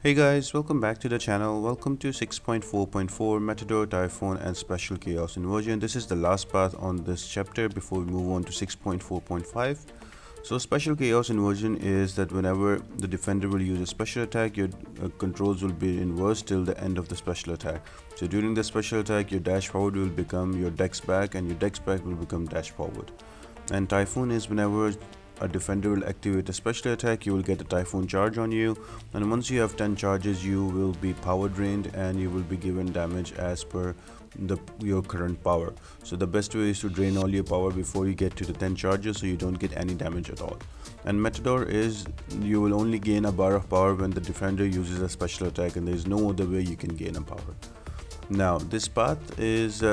Hey guys, welcome back to the channel. Welcome to 6.4.4 Matador, Typhoon and Special Chaos Inversion. This is the last part on this chapter before we move on to 6.4.5. So Special Chaos Inversion is that whenever the defender will use a special attack, your controls will be inversed till the end of the special attack. So during the special attack, your dash forward will become your dex back and your dex back will become dash forward. And Typhoon is whenever a defender will activate a special attack, you will get a Typhoon charge on you, and once you have 10 charges you will be power drained and you will be given damage as per your current power. So the best way is to drain all your power before you get to the 10 charges so you don't get any damage at all. And Matador is you will only gain a bar of power when the defender uses a special attack, and there is no other way you can gain a power. Now this path is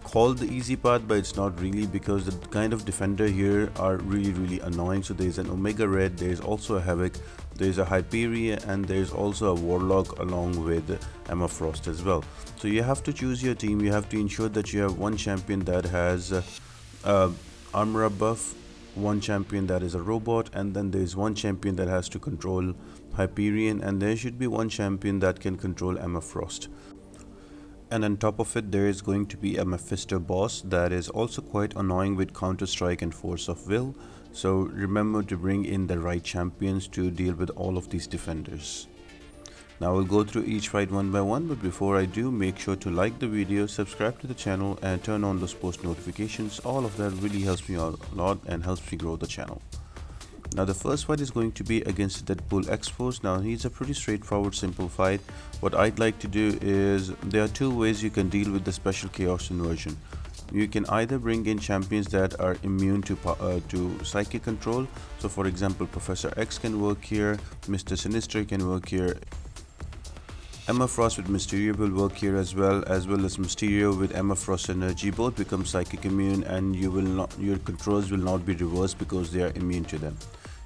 called the easy path, but it's not really, because the kind of defender here are really annoying. So there's an Omega Red, there's also a Havok, there's a Hyperion, and there's also a Warlock along with Emma Frost as well. So you have to choose your team. You have to ensure that you have one champion that has armor buff, one champion that is a robot, and then there's one champion that has to control Hyperion, and there should be one champion that can control Emma Frost. And on top of it, there is going to be a Mephisto boss that is also quite annoying with Counter Strike and Force of Will. So remember to bring in the right champions to deal with all of these defenders. Now we'll go through each fight one by one, but before I do, make sure to like the video, subscribe to the channel and turn on those post notifications. All of that really helps me out a lot and helps me grow the channel. Now the first fight is going to be against Deadpool X. Now he's a pretty straightforward, simple fight. What I'd like to do is, there are two ways you can deal with the Special Chaos Inversion. You can either bring in champions that are immune to psychic control. So for example, Professor X can work here, Mr. Sinister can work here, Emma Frost with Mysterio will work here as well as Mysterio with Emma Frost energy. Both become psychic immune, and your controls will not be reversed because they are immune to them.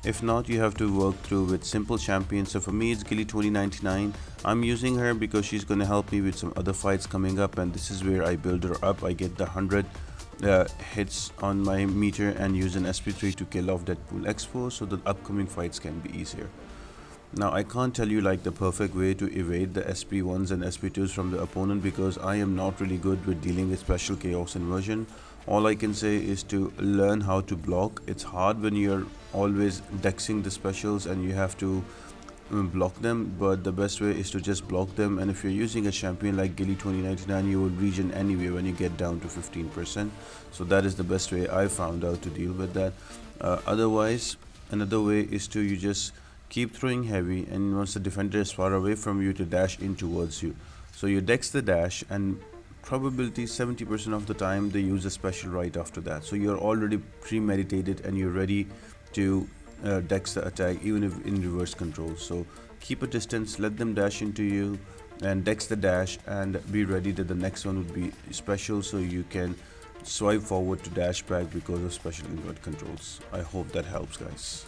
If not, you have to work through with simple champions. So for me, it's Gilly 2099. I'm using her because she's going to help me with some other fights coming up, and this is where I build her up. I get the 100 hits on my meter and use an SP3 to kill off Deadpool X so the upcoming fights can be easier. Now I can't tell you like the perfect way to evade the SP1s and SP2s from the opponent, because I am not really good with dealing with Special Chaos Inversion. All I can say is to learn how to block. It's hard when you're always dexing the specials and you have to block them, but the best way is to just block them. And if you're using a champion like Gilly 2099, you will regen anyway when you get down to 15%. So that is the best way I found out to deal with that. Otherwise, another way is to you just keep throwing heavy, and once the defender is far away from you, to dash in towards you. So you dex the dash, and probability 70% of the time they use a special right after that. So you're already premeditated and you're ready to dex the attack, even if in reverse control. So keep a distance, let them dash into you and dex the dash, and be ready that the next one would be special, so you can swipe forward to dash back because of special invert controls. I hope that helps, guys.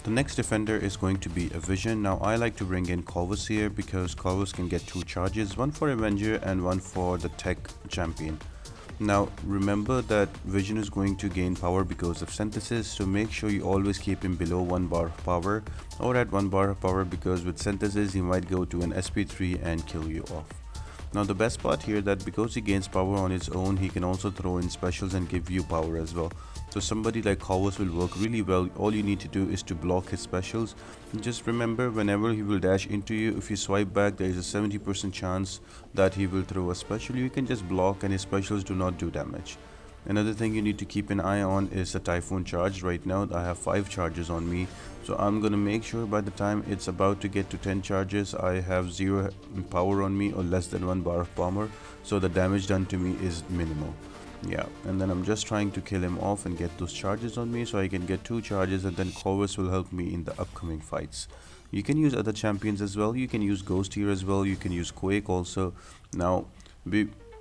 The next defender is going to be a Vision. Now I like to bring in Corvus here because Corvus can get 2 charges, one for Avenger and one for the Tech champion. Now remember that Vision is going to gain power because of Synthesis, so make sure you always keep him below 1 bar of power or at 1 bar of power, because with Synthesis he might go to an SP3 and kill you off. Now the best part here that because he gains power on his own, he can also throw in specials and give you power as well. So somebody like Corvus will work really well. All you need to do is to block his specials. And just remember, whenever he will dash into you, if you swipe back, there is a 70% chance that he will throw a special. You can just block and his specials do not do damage. Another thing you need to keep an eye on is the Typhoon charge. Right now I have 5 charges on me, so I'm gonna make sure by the time it's about to get to 10 charges I have 0 power on me or less than 1 bar of power, so the damage done to me is minimal. Yeah, and then I'm just trying to kill him off and get those charges on me so I can get 2 charges, and then Corvus will help me in the upcoming fights. You can use other champions as well. You can use Ghost here as well. You can use Quake also. Now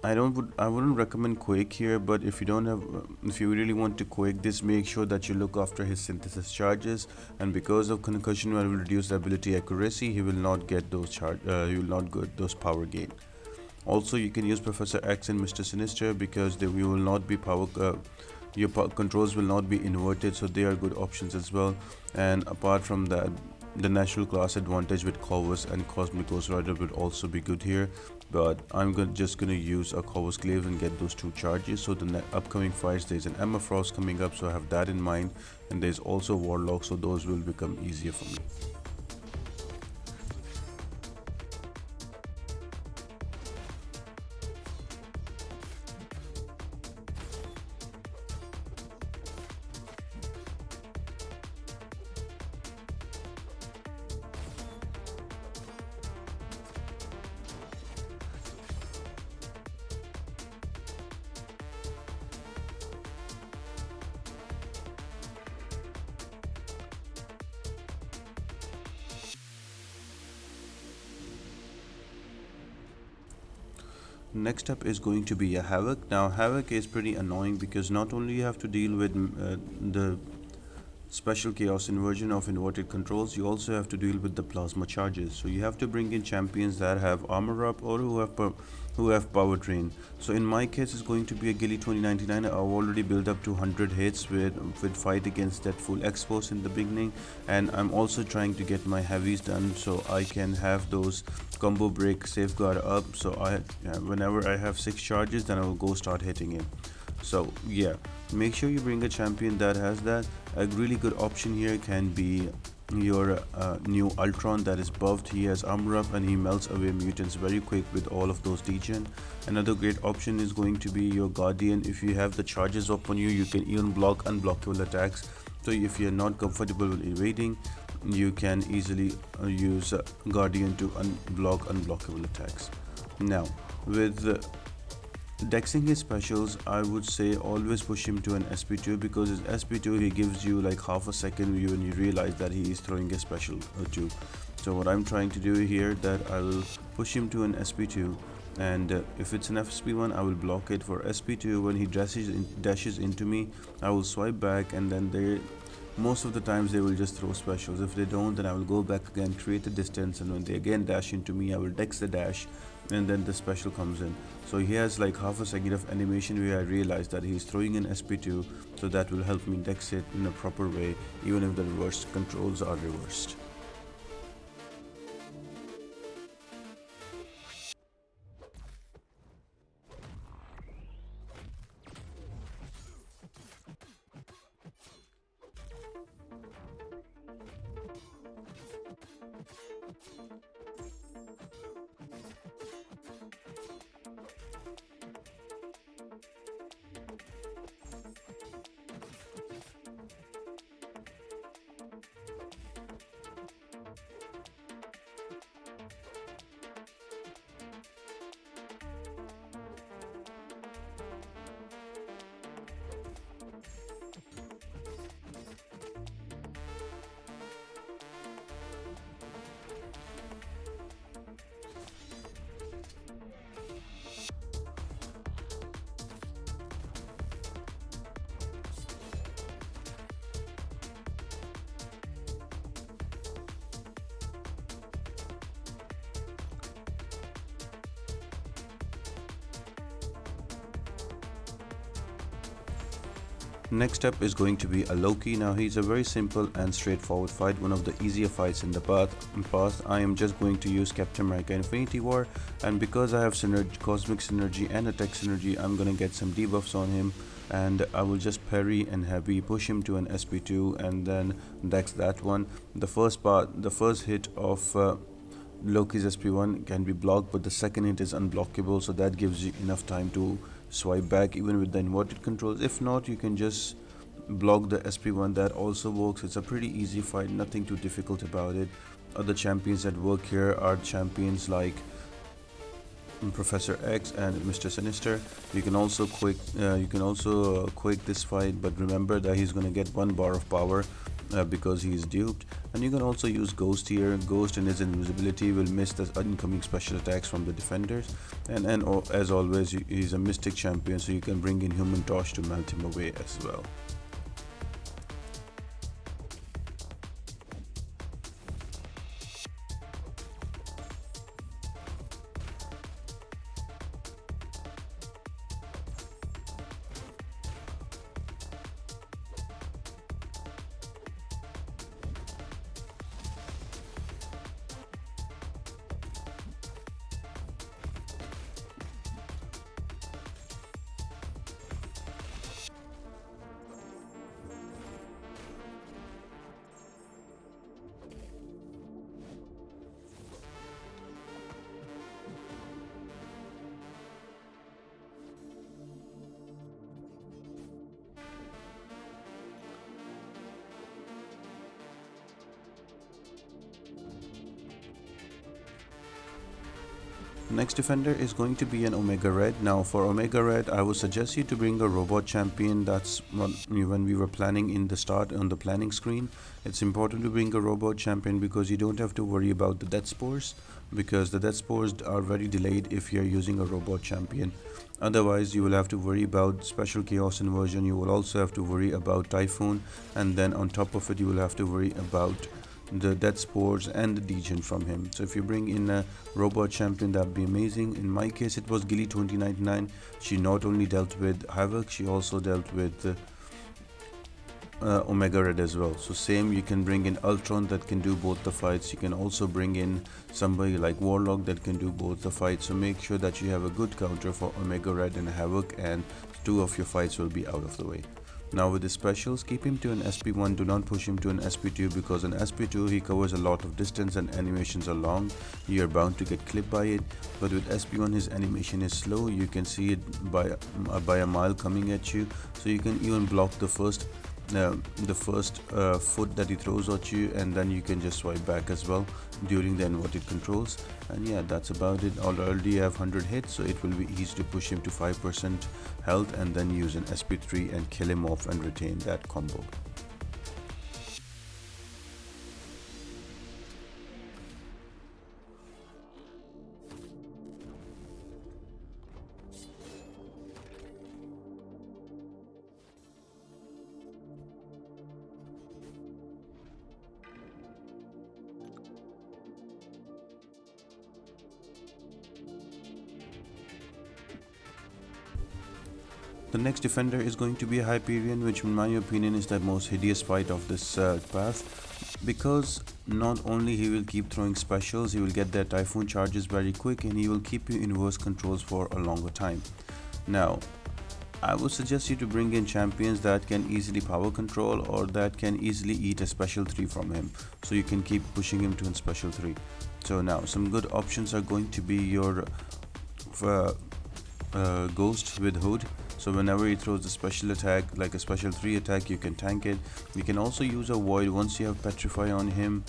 I wouldn't recommend Quake here, but if you really want to Quake this, make sure that you look after his Synthesis charges, and because of concussion will reduce the ability accuracy, he will not get those he will not get those power gain. Also you can use Professor X and Mr. Sinister because you will not be your controls will not be inverted, so they are good options as well. And apart from that, the natural class advantage with Corvus and Cosmic Ghost Rider will also be good here, but I'm just gonna use a Corvus Glaive and get those 2 charges. So the upcoming fights, there's an Emma Frost coming up, so I have that in mind, and there's also Warlock, so those will become easier for me. Next up is going to be a Havok. Now Havok is pretty annoying because not only you have to deal with the Special Chaos Inversion of inverted controls, you also have to deal with the plasma charges. So you have to bring in champions that have armor up or who have power drain. So in my case it's going to be a Gilly 2099. I've already built up to 100 hits with fight against Deadpool X boss in the beginning, and I'm also trying to get my heavies done so I can have those combo break safeguard up. So whenever I have 6 charges, then I will go start hitting him. So yeah, make sure you bring a champion that has that. A really good option here can be your new Ultron that is buffed. He has armor up and he melts away mutants very quick with all of those degen. Another great option is going to be your Guardian. If you have the charges up on you, you can even block unblockable attacks. So if you're not comfortable with evading, you can easily use Guardian to unblock unblockable attacks. Now with dexing his specials, I would say always push him to an SP2, because his SP2 he gives you like half a second when you realize that he is throwing a special too. So what I'm trying to do here, that I will push him to an SP2, and if it's an SP1 I will block it. For SP2, when he dashes into me, I will swipe back, and then most of the times they will just throw specials. If they don't, then I will go back again, create a distance, and when they again dash into me, I will dex the dash, and then the special comes in. So he has like half a second of animation where I realize that he's throwing an SP2, so that will help me dex it in a proper way, even if the reverse controls are reversed. Next up is going to be a Loki. Now he's a very simple and straightforward fight, one of the easier fights in the past. I am just going to use Captain America Infinity War, and because I have synergy, cosmic synergy and attack synergy, I'm gonna get some debuffs on him, and I will just parry and heavy push him to an SP2 and then dex that one. The first hit of Loki's SP1 can be blocked, but the second hit is unblockable, so that gives you enough time to swipe back even with the inverted controls. If not, you can just block the SP1, that also works. It's a pretty easy fight, nothing too difficult about it. Other champions that work here are champions like Professor X and Mr. Sinister. You can also quick this fight, but remember that he's gonna get 1 bar of power because he is duped. And you can also use Ghost here. Ghost and his invisibility will miss the incoming special attacks from the defenders. And as always, he's a mystic champion, so you can bring in Human Torch to melt him away as well. Next defender is going to be an Omega Red. Now for Omega Red, I would suggest you to bring a robot champion. That's when we were planning in the start on the planning screen. It's important to bring a robot champion because you don't have to worry about the death spores, because the death spores are very delayed if you're using a robot champion. Otherwise, you will have to worry about Special Chaos Inversion. You will also have to worry about Typhoon, and then on top of it, you will have to worry about the death spores and the degen from him. So if you bring in a robot champion, that'd be amazing. In my case, it was Gilly 2099. She not only dealt with Havok, she also dealt with Omega Red as well. So same, you can bring in Ultron that can do both the fights. You can also bring in somebody like Warlock that can do both the fights. So make sure that you have a good counter for Omega Red and Havok, and 2 of your fights will be out of the way. Now with the specials, keep him to an SP1, do not push him to an SP2, because an SP2 he covers a lot of distance and animations are long. You are bound to get clipped by it, but with SP1 his animation is slow. You can see it by a mile coming at you, so you can even block the first foot that he throws at you, and then you can just swipe back as well during the inverted controls. And yeah, that's about it. Already have 100 hits, so it will be easy to push him to 5% health and then use an SP3 and kill him off and retain that combo. The next defender is going to be a Hyperion, which in my opinion is the most hideous fight of this path, because not only he will keep throwing specials, he will get their Typhoon charges very quick, and he will keep you in inverse controls for a longer time. Now, I would suggest you to bring in champions that can easily power control or that can easily eat a special 3 from him, so you can keep pushing him to a special 3. So now some good options are going to be your Ghost with Hood. So whenever he throws a special attack, like a special 3 attack, you can tank it. You can also use a Void. Once you have Petrify on him,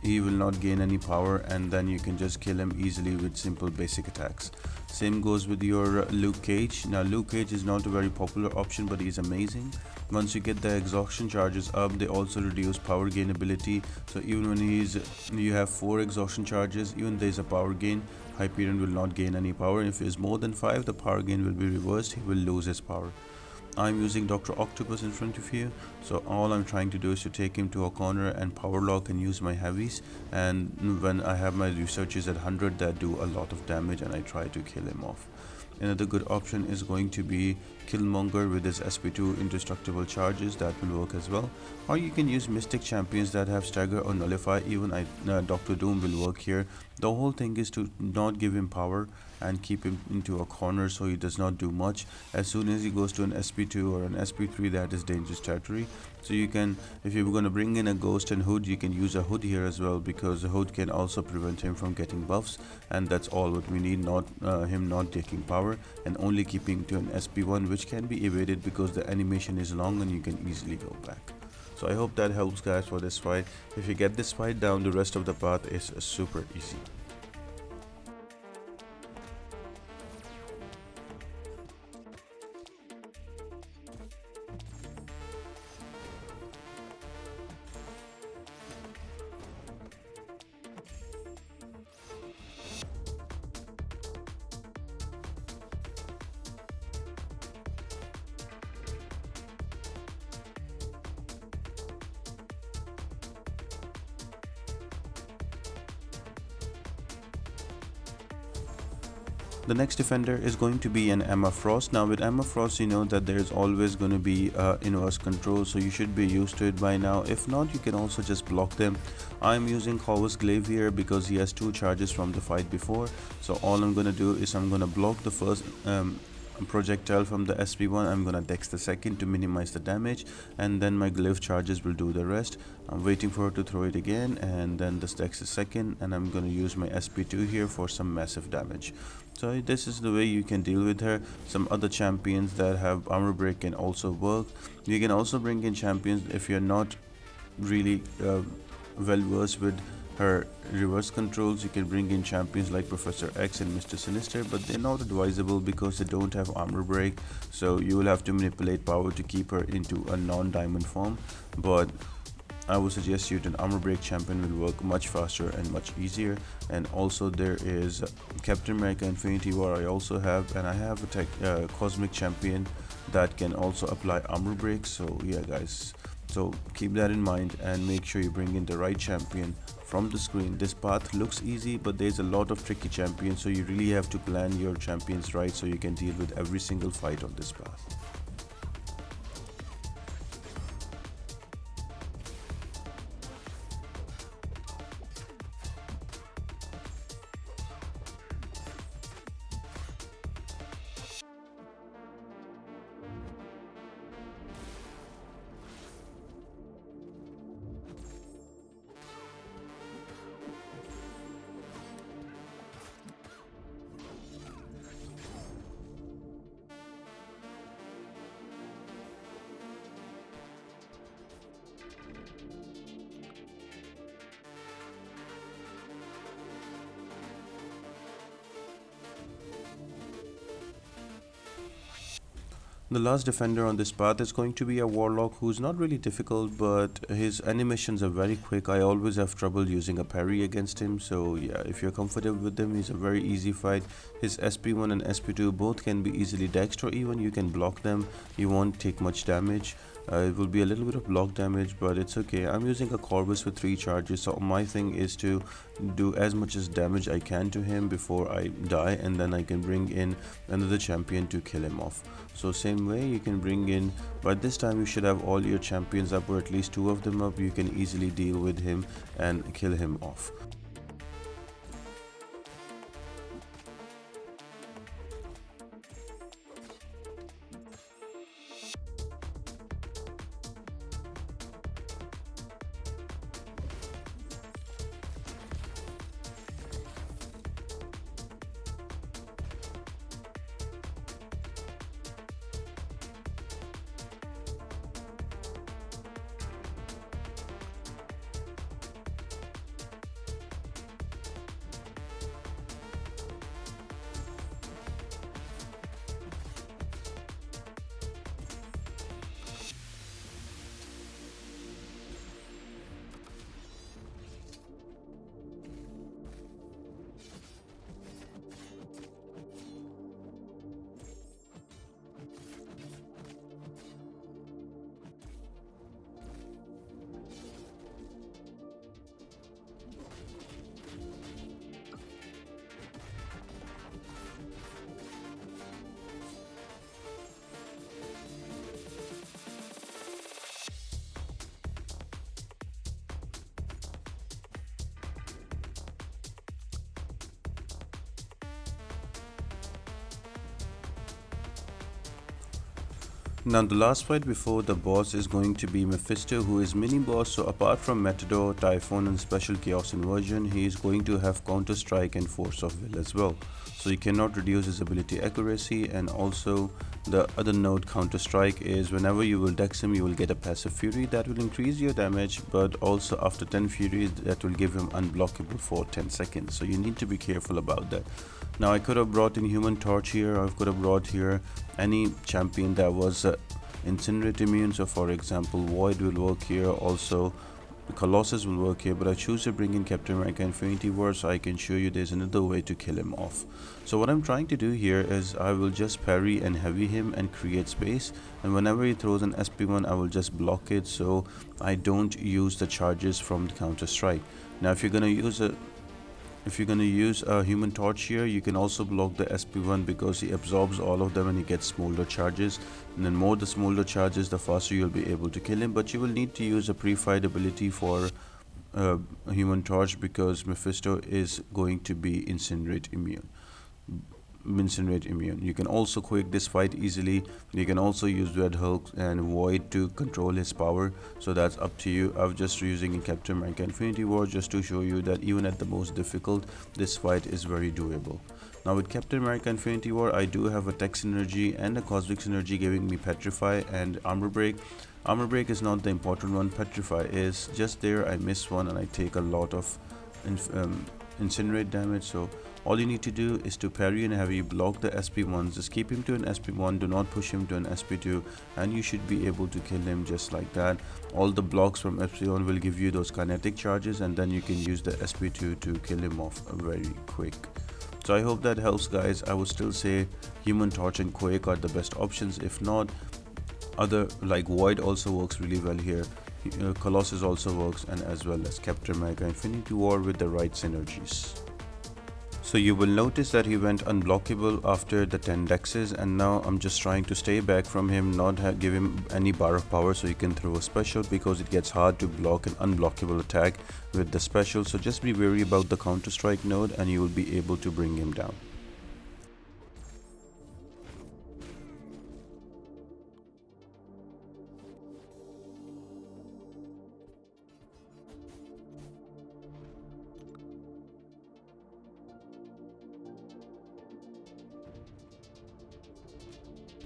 he will not gain any power, and then you can just kill him easily with simple basic attacks. Same goes with your Luke Cage. Now Luke Cage is not a very popular option, but he's amazing. Once you get the exhaustion charges up, they also reduce power gain ability. So even when you have 4 exhaustion charges, even there's a power gain, Hyperion will not gain any power. If it is more than 5, the power gain will be reversed. He will lose his power. I'm using Dr. Octopus in front of you, so all I'm trying to do is to take him to a corner and power lock and use my heavies, and when I have my researchers at 100 that do a lot of damage, and I try to kill him off. Another good option is going to be Killmonger with his SP2 indestructible charges, that will work as well. Or you can use Mystic champions that have stagger or nullify. Even Doctor Doom will work here. The whole thing is to not give him power and keep him into a corner so he does not do much. As soon as he goes to an SP2 or an SP3, that is dangerous territory. So you can, if you're going to bring in a Ghost and Hood, you can use a Hood here as well, because the Hood can also prevent him from getting buffs, and that's all what we need, not him not taking power and only keeping to an SP1, which can be evaded because the animation is long and you can easily go back. So I hope that helps guys for this fight. If you get this fight down, the rest of the path is super easy. The next defender is going to be an Emma Frost. Now with Emma Frost, you know that there is always going to be inverse control, so you should be used to it by now. If not, you can also just block them. I'm using Corvus Glaive here because he has 2 charges from the fight before. So all I'm going to do is I'm going to block the first projectile from the SP1. I'm gonna dex the second to minimize the damage, and then my glaive charges will do the rest. I'm waiting for her to throw it again, and then this dex the second, and I'm gonna use my SP2 here for some massive damage. So this is the way you can deal with her. Some other champions that have armor break can also work. You can also bring in champions if you're not really well versed with her reverse controls. You can bring in champions like Professor X and Mr. Sinister, but they're not advisable because they don't have armor break, so you will have to manipulate power to keep her into a non-diamond form. But I would suggest you an armor break champion will work much faster and much easier. And also there is Captain America Infinity War I also have, and I have a cosmic champion that can also apply armor break. So yeah guys, so keep that in mind and make sure you bring in the right champion from the screen. This path looks easy, but there's a lot of tricky champions, so you really have to plan your champions right so you can deal with every single fight on this path. The last defender on this path is going to be a Warlock who's not really difficult, but his animations are very quick. I always have trouble using a parry against him, so yeah, if you're comfortable with him, he's a very easy fight. His SP1 and SP2 both can be easily dexed, or even you can block them. You won't take much damage. It will be a little bit of block damage, but it's okay. I'm using a Corvus with 3 charges, so my thing is to do as much as damage I can to him before I die, and then I can bring in another champion to kill him off. So same way you can bring in, by this time you should have all your champions up, or at least 2 of them up. You can easily deal with him and kill him off. Now the last fight before the boss is going to be Mephisto, who is mini boss. So apart from Matador, Typhoon and Special Chaos Inversion, he is going to have Counter Strike and Force of Will as well. So you cannot reduce his ability accuracy, and also the other node Counter Strike is whenever you will dex him, you will get a passive fury that will increase your damage, but also after 10 furies that will give him unblockable for 10 seconds. So you need to be careful about that. Now I could have brought in Human Torch here, or I could have brought here any champion that was Incinerate immune. So for example, Void will work here, also Colossus will work here, but I choose to bring in Captain America Infinity War so I can show you there's another way to kill him off. So what I'm trying to do here is I will just parry and heavy him and create space, and whenever he throws an SP1 I will just block it so I don't use the charges from the Counter Strike. Now if you're gonna use a Human Torch here, you can also block the SP1 because he absorbs all of them and he gets smolder charges, and then more the smolder charges, the faster you'll be able to kill him. But you will need to use a pre-fight ability for Human Torch because Mephisto is going to be Incinerate immune. You can also quick this fight easily. You can also use Red Hulk and Void to control his power, so that's up to you. I'm just using in Captain America Infinity War just to show you that even at the most difficult, this fight is very doable. Now with Captain America Infinity War, I do have a Tech Synergy and a Cosmic Synergy giving me Petrify and Armor Break. Armor Break is not the important one, Petrify is just there. I miss one and I take a lot of Incinerate damage. So all you need to do is to parry and heavy, block the SP1s, just keep him to an SP1, do not push him to an SP2, and you should be able to kill him just like that. All the blocks from SP1 will give you those kinetic charges, and then you can use the SP2 to kill him off very quick. So I hope that helps, guys. I would still say Human Torch and Quake are the best options. If not, other like Void also works really well here. Colossus also works, and as well as Captain America Infinity War with the right synergies. So you will notice that he went unblockable after the 10 dexes, and now I'm just trying to stay back from him, not give him any bar of power so he can throw a special, because it gets hard to block an unblockable attack with the special. So just be wary about the Counter Strike node and you will be able to bring him down.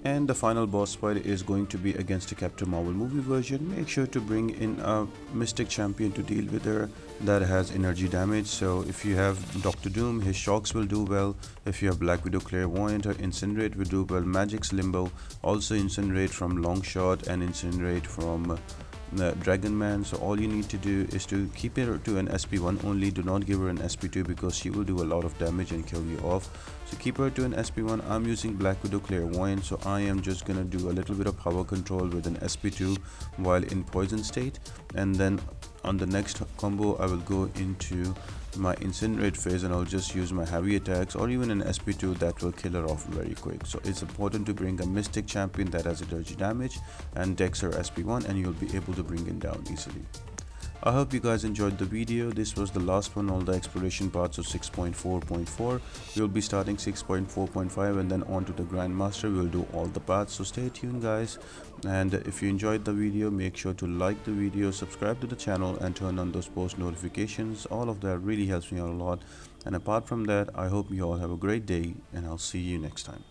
And the final boss fight is going to be against the Captain Marvel movie version. Make sure to bring in a Mystic champion to deal with her that has energy damage. So if you have Doctor Doom, his shocks will do well. If you have Black Widow Clairvoyant, her Incinerate will do well. Magic's Limbo, also Incinerate from Longshot and Incinerate from Dragon Man. So all you need to do is to keep her to an SP1 only. Do not give her an SP2 because she will do a lot of damage and kill you off. So keep her to an SP1. I'm using Black Widow Clairvoyant, so I am just gonna do a little bit of power control with an SP2 while in poison state, and then on the next combo I will go into my Incinerate phase and I'll just use my heavy attacks or even an SP2 that will kill her off very quick. So it's important to bring a Mystic champion that has energy damage and dex her SP1, and you'll be able to bring him down easily. I hope you guys enjoyed the video. This was the last one, all the exploration parts of 6.4.4. We'll be starting 6.4.5 and then on to the Grandmaster. We'll do all the parts, so stay tuned, guys. And if you enjoyed the video, make sure to like the video, subscribe to the channel and turn on those post notifications. All of that really helps me out a lot. And apart from that, I hope you all have a great day, and I'll see you next time.